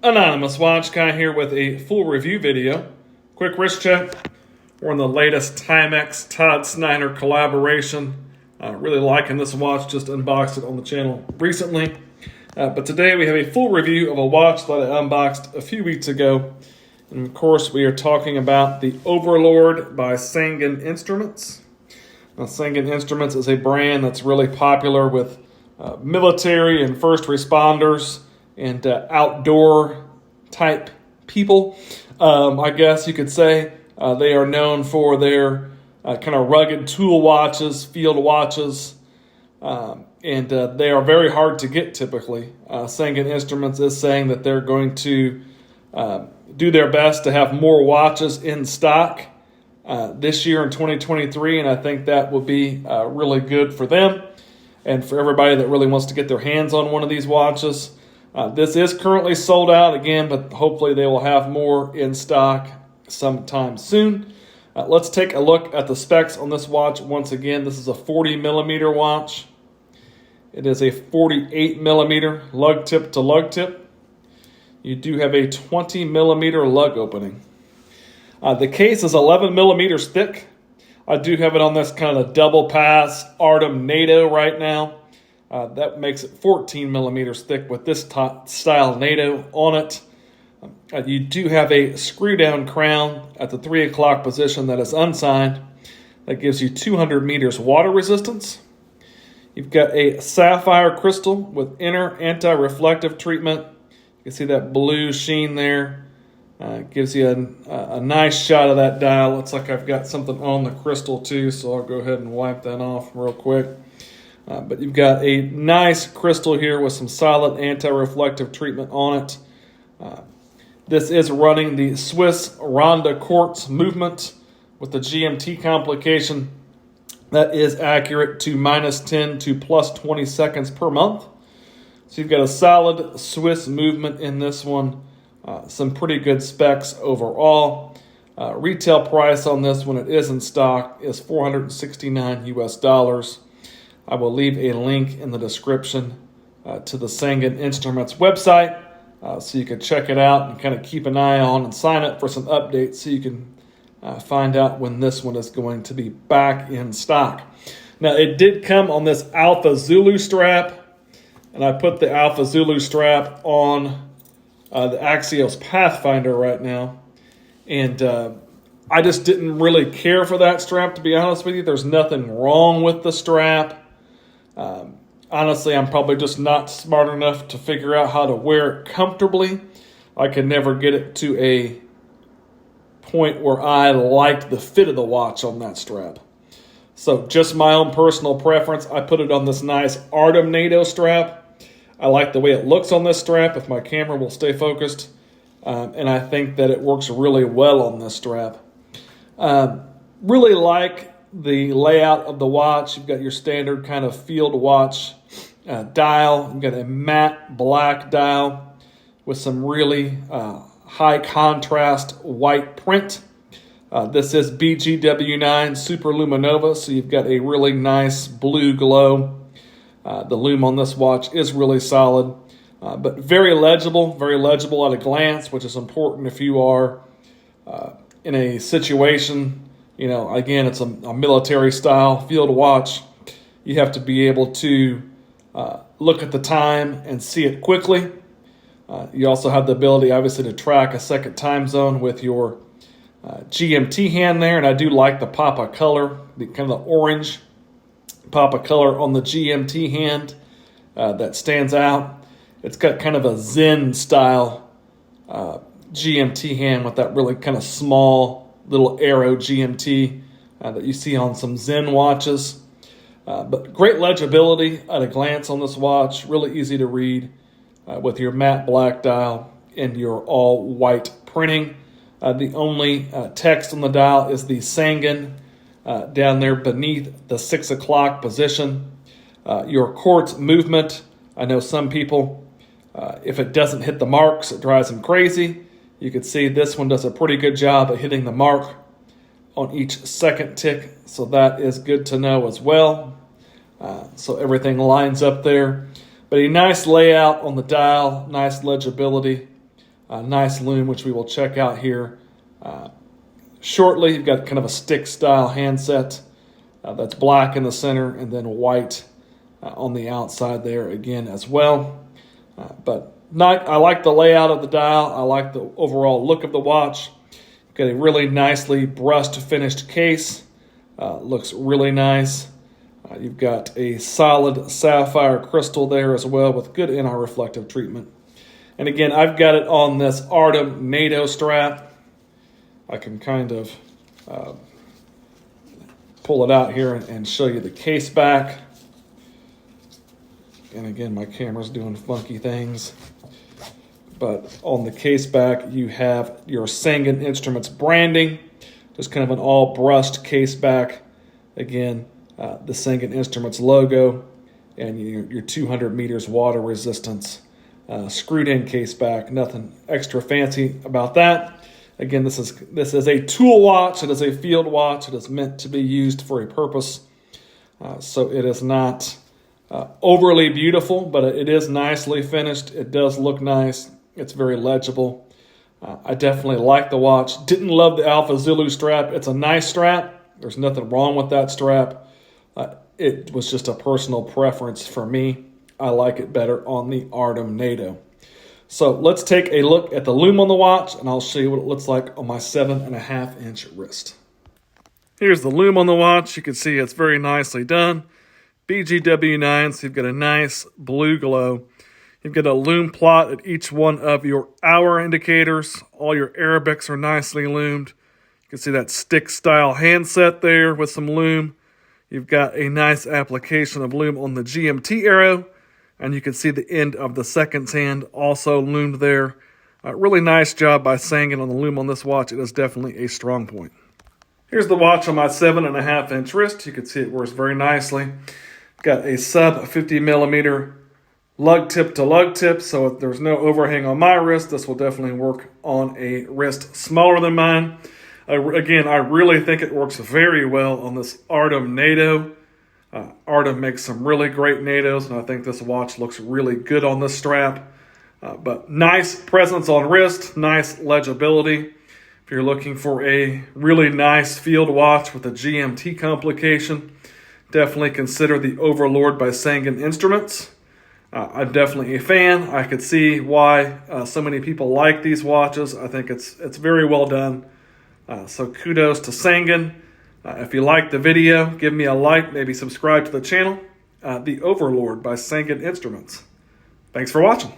Anonymous Watch Guy here with a full review video. Quick wrist check. We're on the latest Timex Todd Snyder collaboration. Really liking this watch, just unboxed it on the channel recently. But today we have a full review of a watch that I unboxed a few weeks ago. And of course we are talking about the Overlord by Sangin Instruments. Now, Sangin Instruments is a brand that's really popular with military and first responders and outdoor type people, I guess you could say. They are known for their kind of rugged tool watches, field watches, and they are very hard to get typically. Sangin Instruments is saying that they're going to do their best to have more watches in stock this year in 2023, and I think that will be really good for them and for everybody that really wants to get their hands on one of these watches. This is currently sold out again, but hopefully they will have more in stock sometime soon. Let's take a look at the specs on this watch once again. This is a 40 millimeter watch. It is a 48 millimeter lug tip to lug tip. You do have a 20 millimeter lug opening. The case is 11 millimeters thick. I do have it on this kind of double pass Artem Nato right now. That makes it 14 millimeters thick with this style Nato on it. You do have a screw down crown at the 3 o'clock position that is unsigned. That gives you 200 meters water resistance. You've got a sapphire crystal with inner anti-reflective treatment. You can see that blue sheen there. Gives you a nice shot of that dial. Looks like I've got something on the crystal too, so I'll go ahead and wipe that off real quick. But you've got a nice crystal here with some solid anti-reflective treatment on it. This is running the Swiss Ronda quartz movement with the GMT complication that is accurate to -10 to +20 seconds per month. So you've got a solid Swiss movement in this one. Some pretty good specs overall. Retail price on this when it is in stock is $469 US. I will leave a link in the description to the Sangin Instruments website so you can check it out and kind of keep an eye on and sign up for some updates so you can find out when this one is going to be back in stock. Now, it did come on this Alpha Zulu strap, and I put the Alpha Zulu strap on the Axios Pathfinder right now, and I just didn't really care for that strap, to be honest with you. There's nothing wrong with the strap. Honestly, I'm probably just not smart enough to figure out how to wear it comfortably. I could never get it to a point where I liked the fit of the watch on that strap. So just my own personal preference, I put it on this nice Artem Nato strap. I like the way it looks on this strap, if my camera will stay focused. And I think that it works really well on this strap. Really like the layout of the watch. You've got your standard kind of field watch dial. You've got a matte black dial with some really high contrast white print. This is BGW9 Super Luminova, so you've got a really nice blue glow. The Loom on this watch is really solid, but very legible at a glance, which is important if you are in a situation. You know, again, it's a military style field watch. You have to be able to look at the time and see it quickly. You also have the ability, obviously, to track a second time zone with your GMT hand there. And I do like the pop of color, the kind of the orange pop of color on the GMT hand that stands out. It's got kind of a Zen style GMT hand with that really kind of small little arrow GMT that you see on some Zen watches. But great legibility at a glance on this watch. Really easy to read with your matte black dial and your all white printing. The only text on the dial is the Sangin down there beneath the 6 o'clock position. Your quartz movement, I know some people, if it doesn't hit the marks, it drives them crazy. You can see this one does a pretty good job at hitting the mark on each second tick, so that is good to know as well. So everything lines up there. But a nice layout on the dial, nice legibility. Nice loom, which we will check out here shortly. You've got kind of a stick style handset that's black in the center and then white on the outside there again as well. I like the layout of the dial. I like the overall look of the watch. You've got a really nicely brushed finished case. Looks really nice. You've got a solid sapphire crystal there as well with good NR reflective treatment. And again, I've got it on this Artem Nato strap. I can kind of pull it out here and show you the case back. And again, my camera's doing funky things. But on the case back, you have your Sangin Instruments branding. Just kind of an all brushed case back. Again, the Sangin Instruments logo and your 200 meters water resistance. Screwed in case back, nothing extra fancy about that. Again, this is a tool watch. It is a field watch. It is meant to be used for a purpose. So it is not overly beautiful, but it is nicely finished. It does look nice. It's very legible. I definitely like the watch. Didn't love the Alpha Zulu strap. It's a nice strap. There's nothing wrong with that strap. It was just a personal preference for me. I like it better on the Artem Nato. So let's take a look at the loom on the watch, and I'll show you what it looks like on my 7.5-inch wrist. Here's the loom on the watch. You can see it's very nicely done. BGW9, so you've got a nice blue glow. You've got a loom plot at each one of your hour indicators. All your Arabics are nicely loomed. You can see that stick-style handset there with some loom. You've got a nice application of loom on the GMT arrow. And you can see the end of the seconds hand also loomed there. Really nice job by Sangin on the loom on this watch. It is definitely a strong point. Here's the watch on my 7.5-inch wrist. You can see it works very nicely. Got a sub 50 millimeter lug tip to lug tip. So if there's no overhang on my wrist, this will definitely work on a wrist smaller than mine. Again, I really think it works very well on this Artem Nato. Artem makes some really great NATOs, and I think this watch looks really good on this strap. But nice presence on wrist, nice legibility. If you're looking for a really nice field watch with a GMT complication, definitely consider the Overlord by Sangin Instruments. I'm definitely a fan. I could see why so many people like these watches. I think it's very well done. So kudos to Sangin. If you liked the video, give me a like, maybe subscribe to the channel. The Overlord by Sangin Instruments. Thanks for watching.